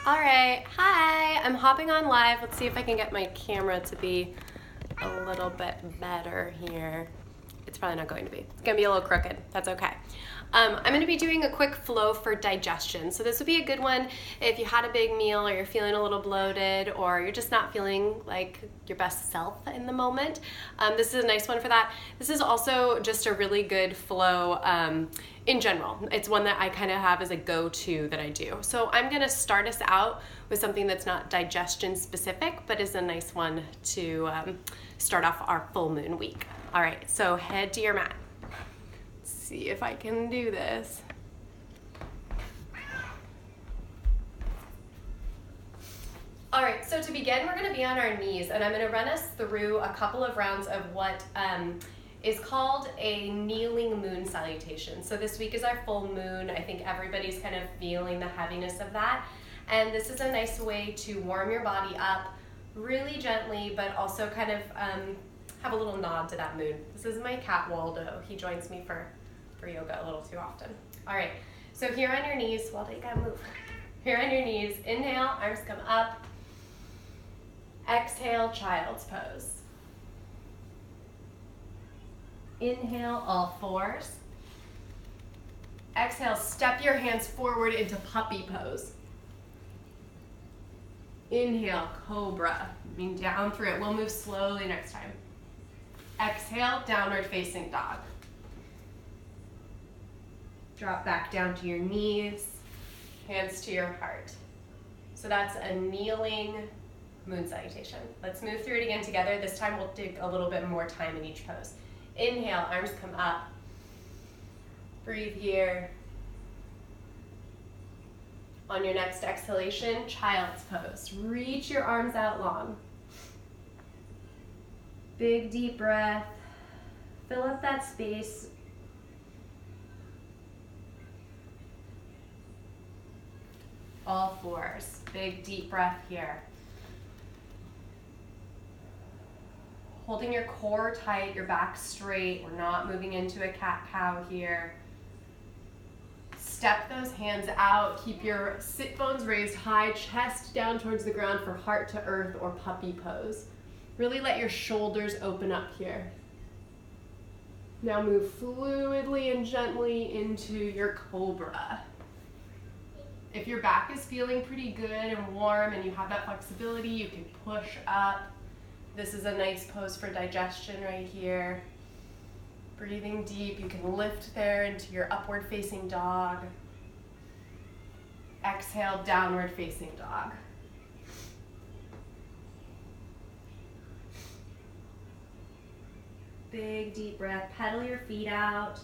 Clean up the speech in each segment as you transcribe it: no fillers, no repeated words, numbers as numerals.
All right, hi, I'm hopping on live. Let's see if I can get my camera to be a little bit better here. It's probably not going to be. It's gonna be a little crooked, that's okay. I'm gonna be doing a quick flow for digestion. So this would be a good one if you had a big meal or you're feeling a little bloated or you're just not feeling like your best self in the moment. This is a nice one for that. This is also just a really good flow in general. It's one that I kind of have as a go-to that I do. So I'm gonna start us out with something that's not digestion specific, but is a nice one to start off our full moon week. All right, so head to your mat. Let's see if I can do this. All right, so to begin, we're gonna be on our knees, and I'm gonna run us through a couple of rounds of what is called a kneeling moon salutation. So this week is our full moon. I think everybody's kind of feeling the heaviness of that. And this is a nice way to warm your body up really gently, but also kind of have a little nod to that moon. This is my cat Waldo. He joins me for yoga a little too often. All right, so here on your knees, Waldo, you gotta move. Here on your knees, inhale, arms come up. Exhale, child's pose. Inhale, all fours. Exhale, step your hands forward into puppy pose. Inhale, cobra, down through it. We'll move slowly next time. Exhale, downward facing dog. Drop back down to your knees, hands to your heart. So that's a kneeling moon salutation. Let's move through it again together. This time we'll take a little bit more time in each pose. Inhale, arms come up. Breathe here. On your next exhalation, child's pose. Reach your arms out long. Big deep breath. Fill up that space. All fours. Big deep breath here. Holding your core tight, your back straight. We're not moving into a cat-cow here. Step those hands out. Keep your sit bones raised high, chest down towards the ground for heart to earth or puppy pose. Really let your shoulders open up here. Now move fluidly and gently into your cobra. If your back is feeling pretty good and warm and you have that flexibility, you can push up. This is a nice pose for digestion right here. Breathing deep, you can lift there into your upward facing dog. Exhale, downward facing dog. Big deep breath, pedal your feet out.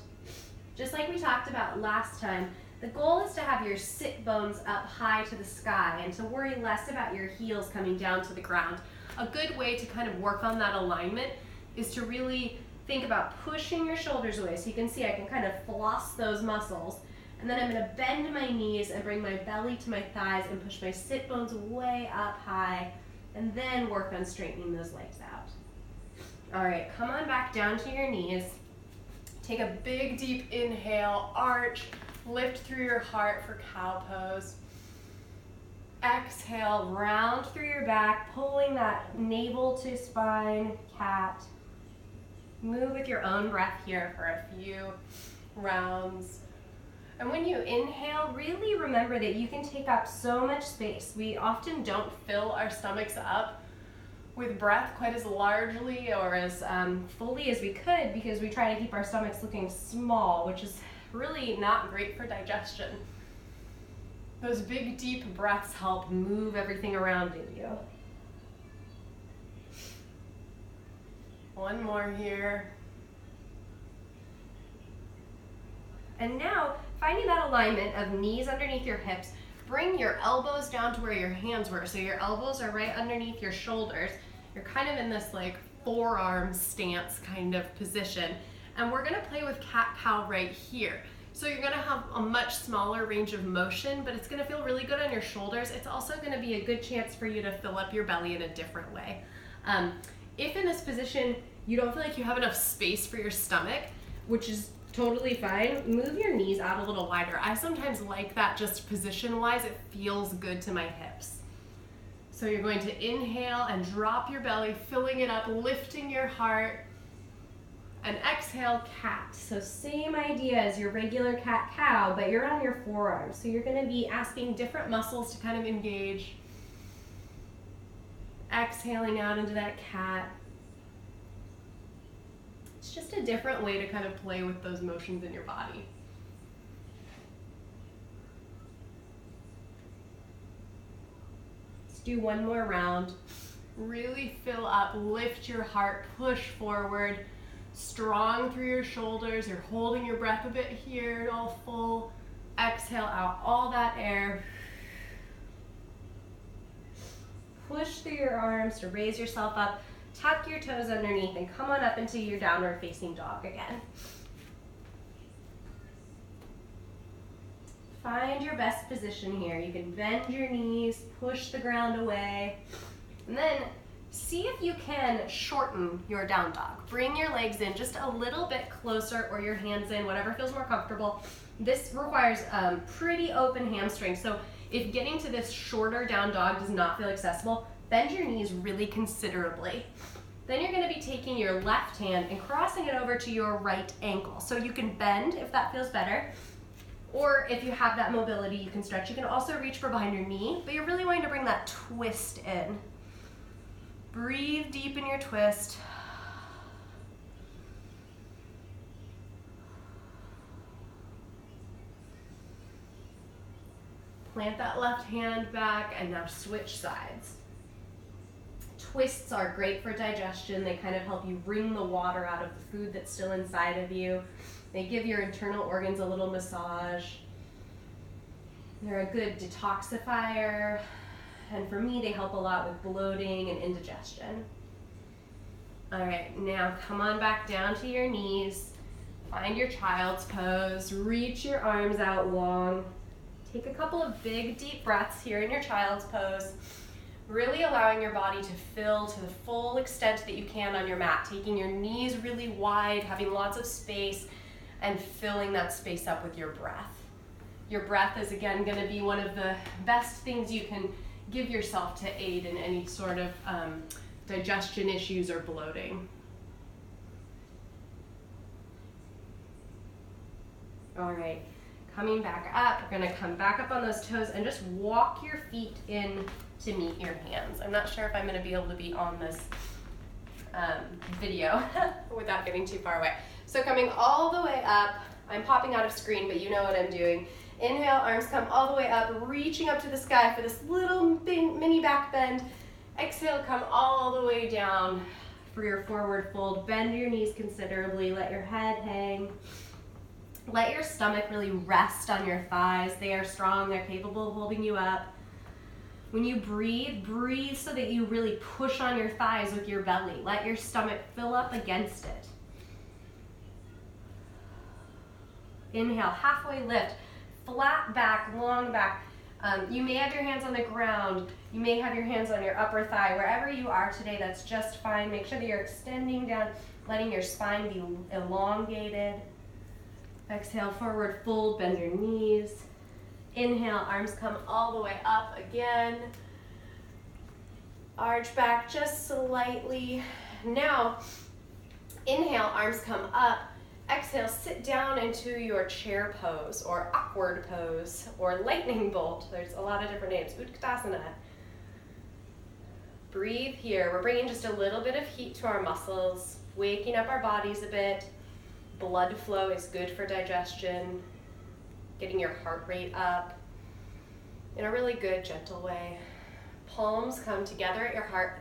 Just like we talked about last time, the goal is to have your sit bones up high to the sky and to worry less about your heels coming down to the ground. A good way to kind of work on that alignment is to really think about pushing your shoulders away. So you can see I can kind of floss those muscles. And then I'm going to bend my knees and bring my belly to my thighs and push my sit bones way up high. And then work on straightening those legs out. All right, come on back down to your knees. Take a big deep inhale, arch, lift through your heart for cow pose. Exhale, round through your back, pulling that navel to spine, cat. Move with your own breath here for a few rounds. And when you inhale, really remember that you can take up so much space. We often don't fill our stomachs up with breath quite as largely or as fully as we could because we try to keep our stomachs looking small, which is really not great for digestion. Those big deep breaths help move everything around in you. One more here. And now, finding that alignment of knees underneath your hips, bring your elbows down to where your hands were. So your elbows are right underneath your shoulders. You're kind of in this like forearm stance kind of position. And we're gonna play with cat-cow right here. So you're gonna have a much smaller range of motion, but it's gonna feel really good on your shoulders. It's also gonna be a good chance for you to fill up your belly in a different way. If in this position, you don't feel like you have enough space for your stomach, which is totally fine. Move your knees out a little wider. I sometimes like that just position-wise. It feels good to my hips. So you're going to inhale and drop your belly, filling it up, lifting your heart. And exhale, cat. So same idea as your regular cat-cow, but you're on your forearms. So you're gonna be asking different muscles to kind of engage. Exhaling out into that cat. It's just a different way to kind of play with those motions in your body. Let's do one more round. Really fill up, lift your heart, push forward. Strong through your shoulders. You're holding your breath a bit here, all full. Exhale out all that air. Push through your arms to raise yourself up. Tuck your toes underneath and come on up into your downward facing dog again. Find your best position here. You can bend your knees, push the ground away, and then see if you can shorten your down dog. Bring your legs in just a little bit closer or your hands in, whatever feels more comfortable. This requires pretty open hamstrings. So if getting to this shorter down dog does not feel accessible, bend your knees really considerably. Then you're gonna be taking your left hand and crossing it over to your right ankle. So you can bend if that feels better. Or if you have that mobility, you can stretch. You can also reach for behind your knee, but you're really wanting to bring that twist in. Breathe deep in your twist. Plant that left hand back and now switch sides. Twists are great for digestion. They kind of help you wring the water out of the food that's still inside of you. They give your internal organs a little massage. They're a good detoxifier. And for me, they help a lot with bloating and indigestion. All right, now come on back down to your knees. Find your child's pose. Reach your arms out long. Take a couple of big, deep breaths here in your child's pose. Really allowing your body to fill to the full extent that you can on your mat. Taking your knees really wide, having lots of space, and filling that space up with your breath. Your breath is, again, going to be one of the best things you can give yourself to aid in any sort of digestion issues or bloating. All right, coming back up, we're gonna come back up on those toes and just walk your feet in to meet your hands. I'm not sure if I'm gonna be able to be on this video without getting too far away. So coming all the way up, I'm popping out of screen, but you know what I'm doing. Inhale, arms come all the way up, reaching up to the sky for this little mini back bend. Exhale, come all the way down for your forward fold. Bend your knees considerably, let your head hang. Let your stomach really rest on your thighs. They are strong, they're capable of holding you up. When you breathe, breathe so that you really push on your thighs with your belly. Let your stomach fill up against it. Inhale, halfway lift. Flat back, long back. You may have your hands on the ground. You may have your hands on your upper thigh. Wherever you are today, that's just fine. Make sure that you're extending down, letting your spine be elongated. Exhale, forward fold, bend your knees. Inhale, arms come all the way up again. Arch back just slightly. Now, inhale, arms come up. Exhale, sit down into your chair pose or awkward pose or lightning bolt. There's a lot of different names. Utkatasana. Breathe here. We're bringing just a little bit of heat to our muscles, waking up our bodies a bit. Blood flow is good for digestion, getting your heart rate up in a really good, gentle way. Palms come together at your heart,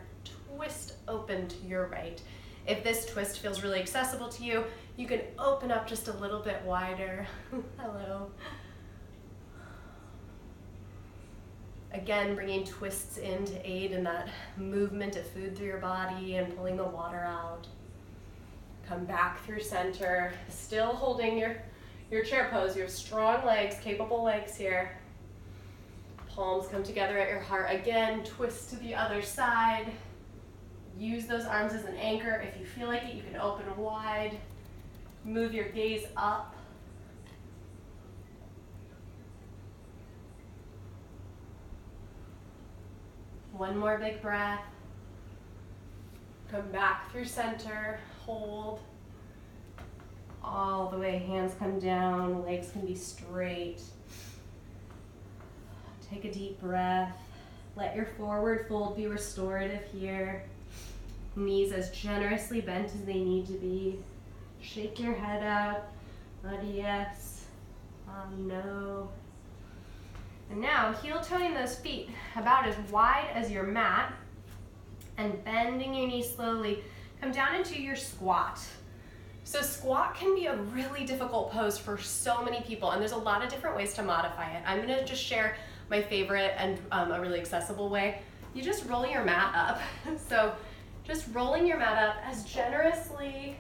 twist open to your right. If this twist feels really accessible to you, you can open up just a little bit wider. Hello. Again, bringing twists in to aid in that movement of food through your body and pulling the water out. Come back through center, still holding your chair pose. You have strong legs, capable legs here. Palms come together at your heart. Again, twist to the other side. Use those arms as an anchor. If you feel like it, you can open wide. Move your gaze up. One more big breath. Come back through center, hold. All the way, hands come down, legs can be straight. Take a deep breath. Let your forward fold be restorative here. Knees as generously bent as they need to be. Shake your head out. Not a yes. No. And now, heel-toeing those feet about as wide as your mat and bending your knees slowly. Come down into your squat. So squat can be a really difficult pose for so many people, and there's a lot of different ways to modify it. I'm gonna just share my favorite and a really accessible way. You just roll your mat up. So just rolling your mat up as generously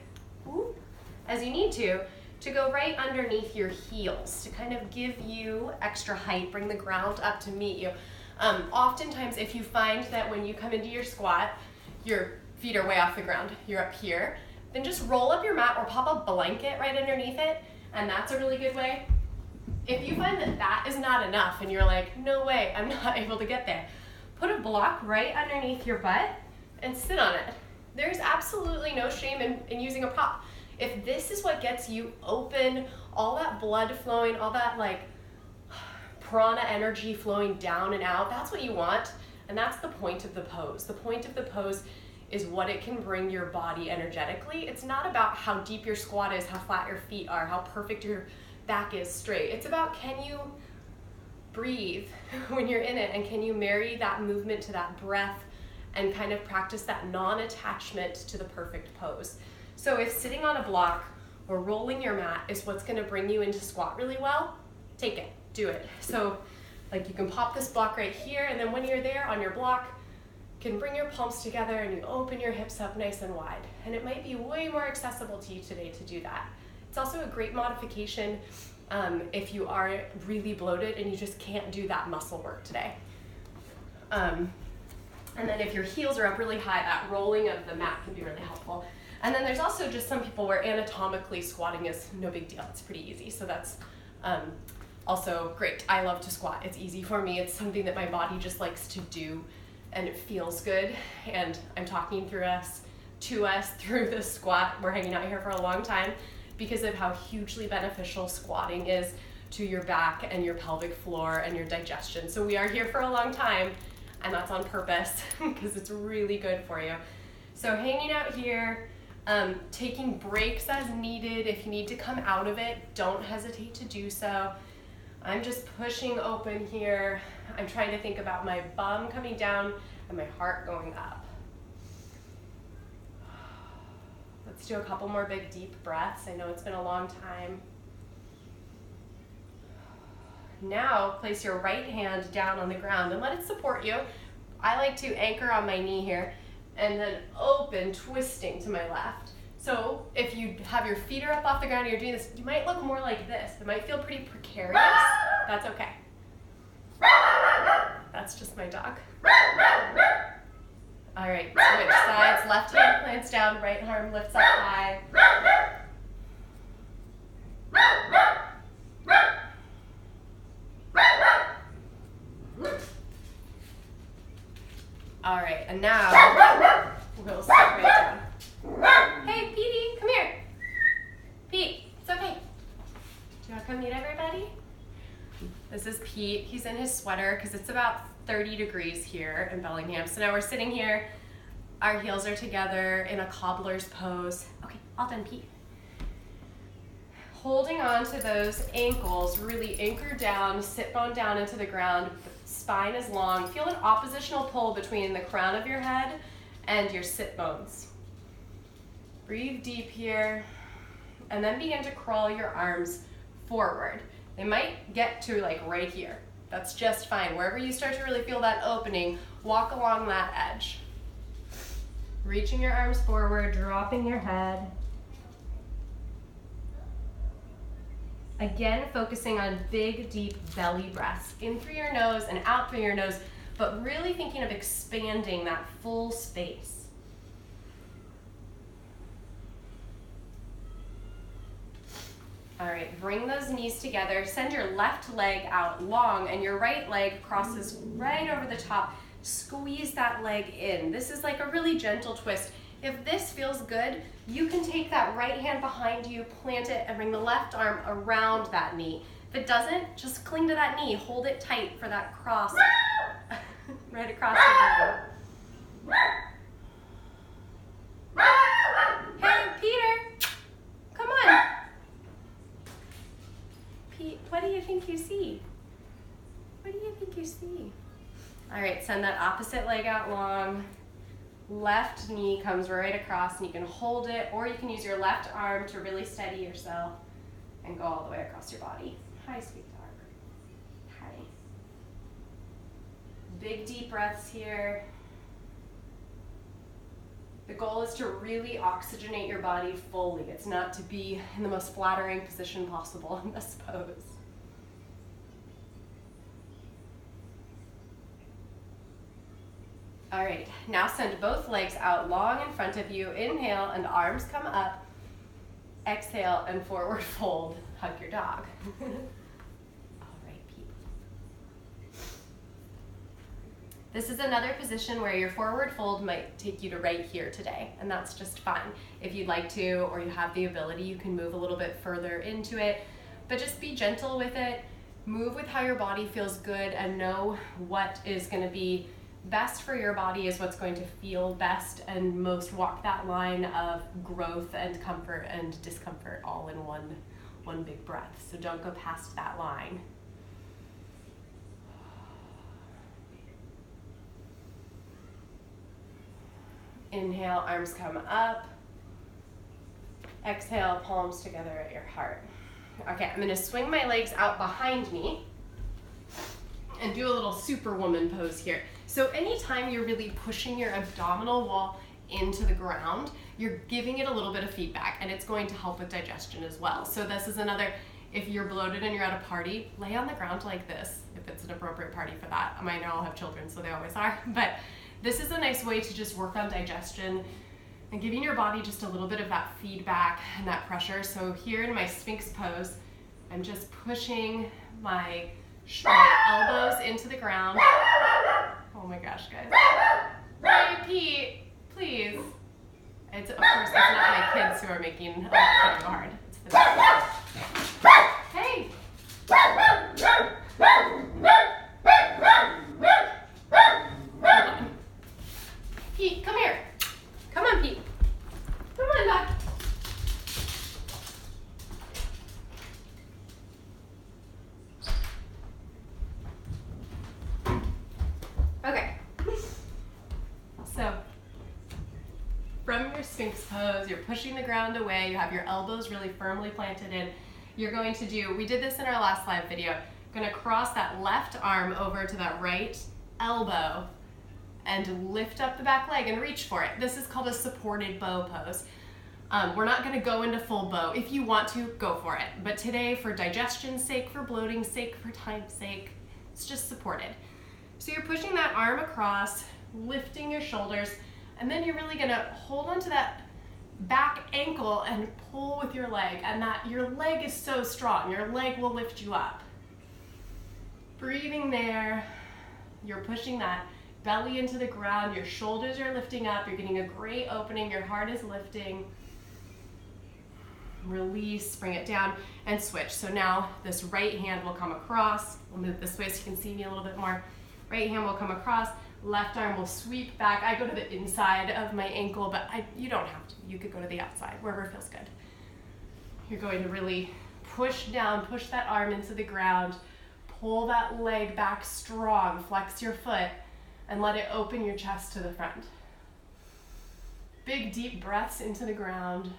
as you need to go right underneath your heels to kind of give you extra height, bring the ground up to meet you. Oftentimes, if you find that when you come into your squat, your feet are way off the ground, you're up here, then just roll up your mat or pop a blanket right underneath it, and that's a really good way. If you find that that is not enough and you're like, no way, I'm not able to get there, put a block right underneath your butt and sit on it. There's absolutely no shame in using a prop. If this is what gets you open, all that blood flowing, all that like prana energy flowing down and out, that's what you want, and that's the point of the pose. The point of the pose is what it can bring your body energetically. It's not about how deep your squat is, how flat your feet are, how perfect your back is straight. It's about, can you breathe when you're in it, and can you marry that movement to that breath and kind of practice that non-attachment to the perfect pose. So if sitting on a block or rolling your mat is what's gonna bring you into squat really well, take it, do it. So like you can pop this block right here, and then when you're there on your block, you can bring your palms together and you open your hips up nice and wide. And it might be way more accessible to you today to do that. It's also a great modification if you are really bloated and you just can't do that muscle work today. And then if your heels are up really high, that rolling of the mat can be really helpful. And then there's also just some people where anatomically squatting is no big deal. It's pretty easy. So that's also great. I love to squat. It's easy for me. It's something that my body just likes to do, and it feels good. And I'm talking to us through this squat. We're hanging out here for a long time because of how hugely beneficial squatting is to your back and your pelvic floor and your digestion. So we are here for a long time, and that's on purpose because it's really good for you. So hanging out here, taking breaks as needed. If you need to come out of it, don't hesitate to do so. I'm just pushing open here. I'm trying to think about my bum coming down and my heart going up. Let's do a couple more big deep breaths. I know it's been a long time. Now place your right hand down on the ground and let it support you. I like to anchor on my knee here and then open, twisting to my left. So if you have your feet are up off the ground and you're doing this, you might look more like this. It might feel pretty precarious. That's okay. That's just my dog. All right, switch sides. Left hand plants down, right arm lifts up high. All right, and now we'll sit right down. Hey, Petey, come here. Pete, it's okay. Do you want to come meet everybody? This is Pete. He's in his sweater because it's about 30 degrees here in Bellingham. So now we're sitting here. Our heels are together in a cobbler's pose. Okay, all done, Pete. Holding on to those ankles, really anchor down, sit bone down into the ground. Spine is long. Feel an oppositional pull between the crown of your head and your sit bones. Breathe deep here, and then begin to crawl your arms forward. They might get to like right here. That's just fine. Wherever you start to really feel that opening, walk along that edge. Reaching your arms forward, dropping your head. Again, focusing on big, deep belly breaths. In through your nose and out through your nose, but really thinking of expanding that full space. All right, bring those knees together. Send your left leg out long and your right leg crosses right over the top. Squeeze that leg in. This is like a really gentle twist. If this feels good, you can take that right hand behind you, plant it, and bring the left arm around that knee. If it doesn't, just cling to that knee. Hold it tight for that cross right across the body. Hey, Peter, come on. Pete, what do you think you see? What do you think you see? All right, send that opposite leg out long. Left knee comes right across and you can hold it, or you can use your left arm to really steady yourself and go all the way across your body. Hi, sweetheart. Hi. Big deep breaths here. The goal is to really oxygenate your body fully. It's not to be in the most flattering position possible in this pose. All right, now send both legs out long in front of you. Inhale and arms come up. Exhale and forward fold. Hug your dog. All right, Pete. This is another position where your forward fold might take you to right here today, and that's just fine. If you'd like to, or you have the ability, you can move a little bit further into it, but just be gentle with it. Move with how your body feels good and know what is going to be best for your body is what's going to feel best and most. Walk that line of growth and comfort and discomfort all in one big breath. So don't go past that line. Inhale, arms come up. Exhale, palms together at your heart. Okay, I'm gonna swing my legs out behind me and do a little superwoman pose here. So anytime you're really pushing your abdominal wall into the ground, you're giving it a little bit of feedback, and it's going to help with digestion as well. So this is another, if you're bloated and you're at a party, lay on the ground like this, if it's an appropriate party for that. Mine all have children, so they always are. But this is a nice way to just work on digestion and giving your body just a little bit of that feedback and that pressure. So here in my Sphinx pose, I'm just pushing my elbows into the ground. Oh my gosh, guys. Hey, Pete, please. Of course, it's not my kids who are making it hard. It's the dog. Hey. Hold on. Pete, come here. Come on, Pete. Come on, dog. Okay, so from your Sphinx pose, you're pushing the ground away, you have your elbows really firmly planted in. You're going to do, we did this in our last live video, gonna cross that left arm over to that right elbow and lift up the back leg and reach for it. This is called a supported bow pose. We're not gonna go into full bow. If you want to, go for it. But today, for digestion's sake, for bloating's sake, for time's sake, it's just supported. So you're pushing that arm across, lifting your shoulders, and then you're really gonna hold onto that back ankle and pull with your leg, and that your leg is so strong. Your leg will lift you up. Breathing there, you're pushing that belly into the ground, your shoulders are lifting up, you're getting a great opening, your heart is lifting. Release, bring it down, and switch. So now this right hand will come across. We'll move this way so you can see me a little bit more. Right hand will come across, left arm will sweep back. I go to the inside of my ankle, but you don't have to. You could go to the outside, wherever feels good. You're going to really push down, push that arm into the ground, pull that leg back strong, flex your foot, and let it open your chest to the front. Big deep breaths into the ground.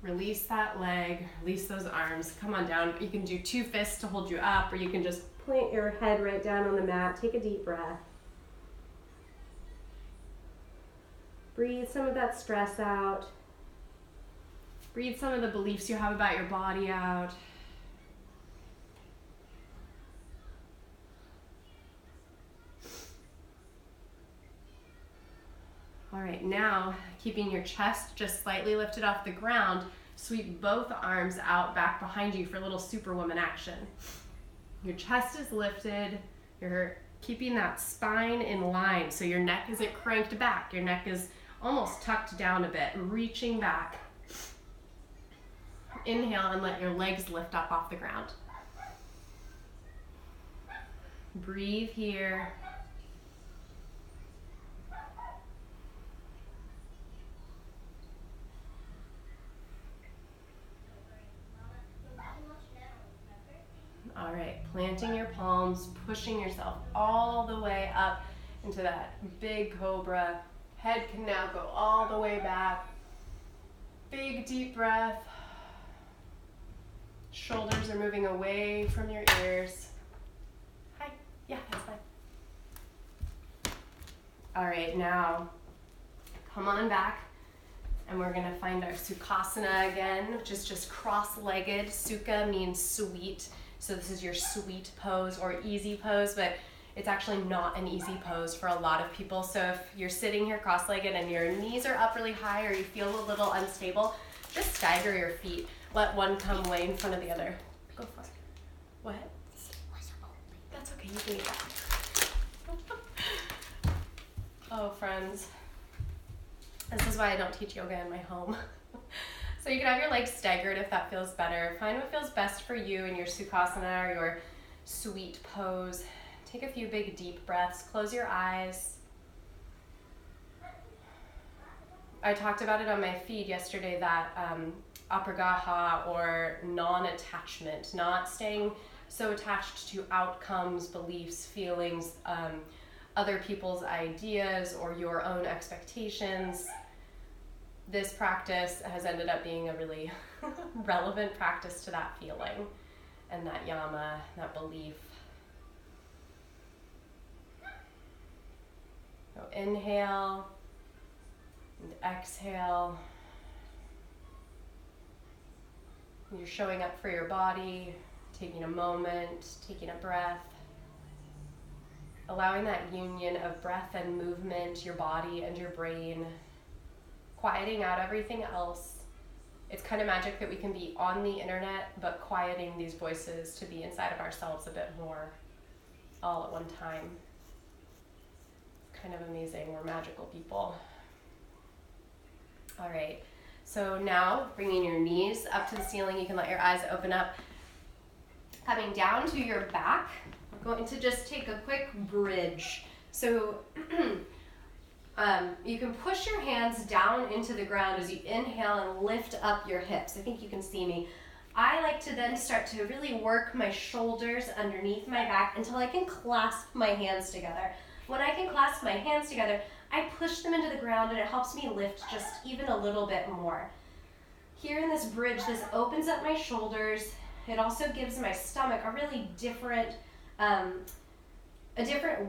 Release that leg, release those arms, come on down. You can do two fists to hold you up, or you can just plant your head right down on the mat. Take a deep breath. Breathe some of that stress out. Breathe some of the beliefs you have about your body out. All right, now keeping your chest just slightly lifted off the ground, sweep both arms out back behind you for a little superwoman action. Your chest is lifted, you're keeping that spine in line so your neck isn't cranked back. Your neck is almost tucked down a bit, reaching back. Inhale and let your legs lift up off the ground. Breathe here. All right, planting your palms, pushing yourself all the way up into that big cobra. Head can now go all the way back. Big deep breath. Shoulders are moving away from your ears. Hi, yeah, that's fine. All right, now come on back. And we're gonna find our Sukhasana again, which is just cross-legged. Sukha means sweet. So this is your sweet pose or easy pose, but it's actually not an easy pose for a lot of people. So if you're sitting here cross-legged and your knees are up really high or you feel a little unstable, just stagger your feet. Let one come way in front of the other. Go for it. What? That's okay, you can eat that. Oh, friends. This is why I don't teach yoga in my home. So you can have your legs staggered if that feels better. Find what feels best for you in your Sukhasana or your sweet pose. Take a few big deep breaths. Close your eyes. I talked about it on my feed yesterday, that apragaha, or non-attachment, not staying so attached to outcomes, beliefs, feelings, other people's ideas, or your own expectations. This practice has ended up being a really relevant practice to that feeling and that yama, that belief. So inhale and exhale. You're showing up for your body, taking a moment, taking a breath, allowing that union of breath and movement, your body and your brain, quieting out everything else. It's kind of magic that we can be on the internet, but quieting these voices to be inside of ourselves a bit more, all at one time. Kind of amazing. We're magical people. All right. So now, bringing your knees up to the ceiling, you can let your eyes open up. Coming down to your back, we're going to just take a quick bridge. So you can push your hands down into the ground as you inhale and lift up your hips. I think you can see me. I like to then start to really work my shoulders underneath my back until I can clasp my hands together. When I can clasp my hands together, I push them into the ground and it helps me lift just even a little bit more. Here in this bridge, this opens up my shoulders. It also gives my stomach a really different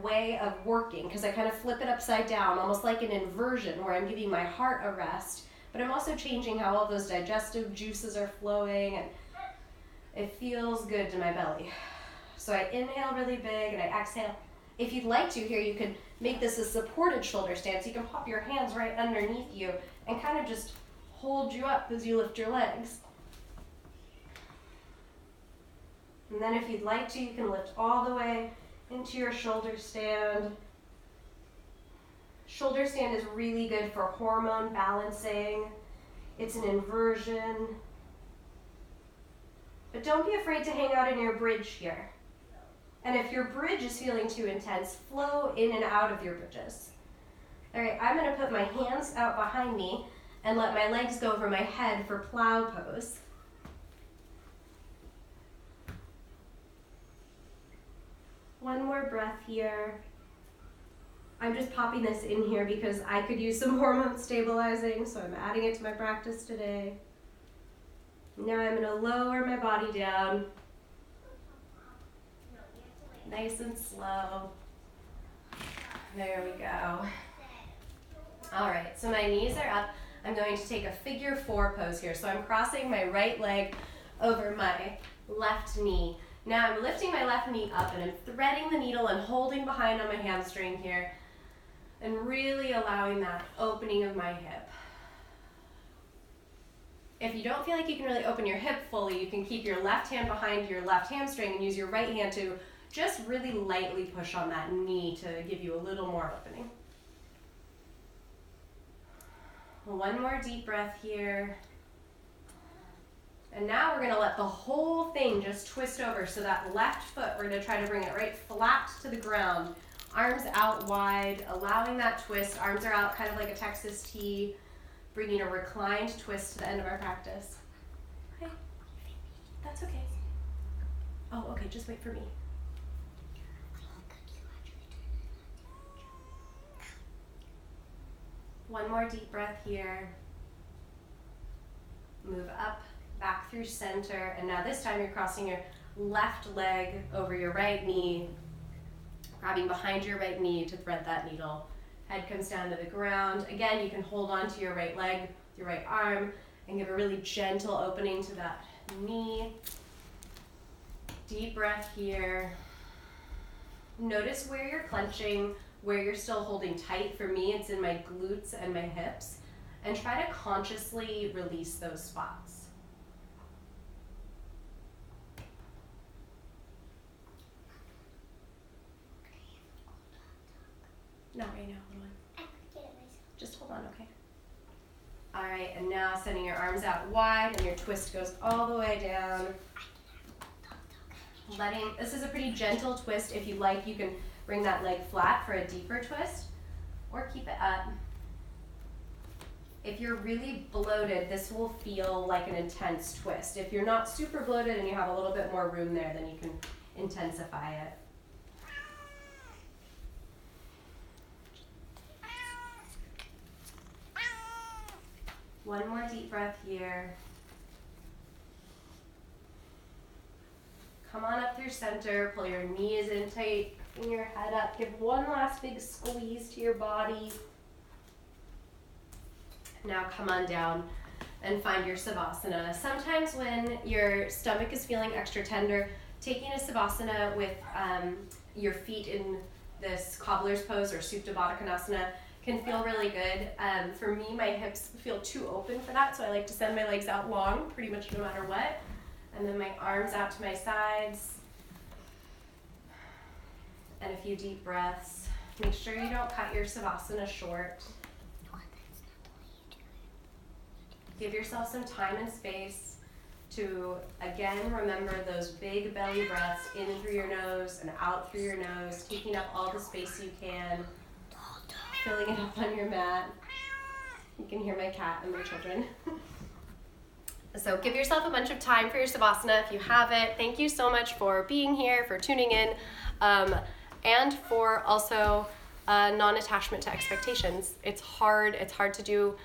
way of working, because I kind of flip it upside down, almost like an inversion where I'm giving my heart a rest, but I'm also changing how all those digestive juices are flowing, and it feels good to my belly. So I inhale really big and I exhale. If you'd like to here, you could make this a supported shoulder stance. You can pop your hands right underneath you and kind of just hold you up as you lift your legs. And then if you'd like to, you can lift all the way into your shoulder stand. Shoulder stand is really good for hormone balancing. It's an inversion. But don't be afraid to hang out in your bridge here. And if your bridge is feeling too intense, flow in and out of your bridges. All right, I'm gonna put my hands out behind me and let my legs go over my head for plow pose. One more breath here. I'm just popping this in here because I could use some hormone stabilizing, so I'm adding it to my practice today. Now I'm gonna lower my body down. Nice and slow. There we go. All right, so my knees are up. I'm going to take a figure 4 pose here. So I'm crossing my right leg over my left knee. Now I'm lifting my left knee up and I'm threading the needle and holding behind on my hamstring here. and really allowing that opening of my hip. If you don't feel like you can really open your hip fully, you can keep your left hand behind your left hamstring and use your right hand to just really lightly push on that knee to give you a little more opening. One more deep breath here. And now we're gonna let the whole thing just twist over. So that left foot, we're gonna try to bring it right flat to the ground. Arms out wide, allowing that twist. Arms are out kind of like a Texas T, bringing a reclined twist to the end of our practice. Okay, that's okay. Oh, okay, just wait for me. One more deep breath here. Move up, back through center, and now this time you're crossing your left leg over your right knee, grabbing behind your right knee to thread that needle. Head comes down to the ground. Again, you can hold on to your right leg with your right arm and give a really gentle opening to that knee. Deep breath here. Notice where you're clenching, where you're still holding tight. For me, it's in my glutes and my hips. And try to consciously release those spots. Not right now, hold on. I could get it myself. Just hold on, okay? All right, and now sending your arms out wide and your twist goes all the way down. This is a pretty gentle twist. If you like, you can bring that leg flat for a deeper twist or keep it up. If you're really bloated, this will feel like an intense twist. If you're not super bloated and you have a little bit more room there, then you can intensify it. One more deep breath here. Come on up through center, pull your knees in tight, bring your head up, give one last big squeeze to your body. Now come on down and find your Savasana. Sometimes when your stomach is feeling extra tender, taking a Savasana with your feet in this cobbler's pose or Supta Baddha Konasana can feel really good. For me, my hips feel too open for that, so I like to send my legs out long pretty much no matter what. And then my arms out to my sides. And a few deep breaths. Make sure you don't cut your Savasana short. Give yourself some time and space to, again, remember those big belly breaths in through your nose and out through your nose, taking up all the space you can, filling it up on your mat. You can hear my cat and my children. So give yourself a bunch of time for your Savasana if you have it. Thank you so much for being here, for tuning in, and for also non-attachment to expectations. It's hard to do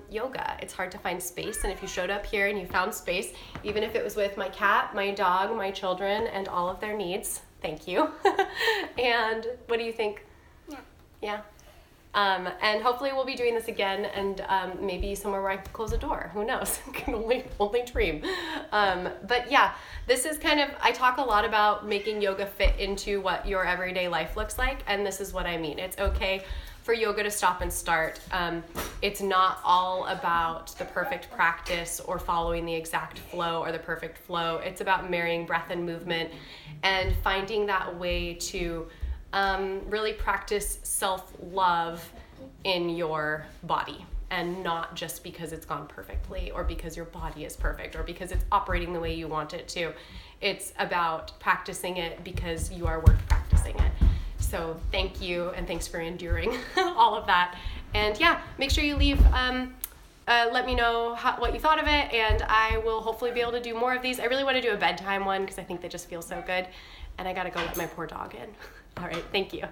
yoga. It's hard to find space, and if you showed up here and you found space, even if it was with my cat, my dog, my children, and all of their needs, thank you. And what do you think? Yeah. And hopefully we'll be doing this again, and maybe somewhere where I can close a door. Who knows? Can only dream. But yeah, this is kind of, I talk a lot about making yoga fit into what your everyday life looks like, and this is what I mean. It's okay for yoga to stop and start. It's not all about the perfect practice or following the exact flow or the perfect flow. It's about marrying breath and movement and finding that way to really practice self-love in your body, and not just because it's gone perfectly or because your body is perfect or because it's operating the way you want it to. It's about practicing it because you are worth practicing it. So thank you, and thanks for enduring all of that. And yeah, make sure you leave, let me know what you thought of it, and I will hopefully be able to do more of these. I really want to do a bedtime one because I think they just feel so good, and I gotta go let my poor dog in. All right, thank you.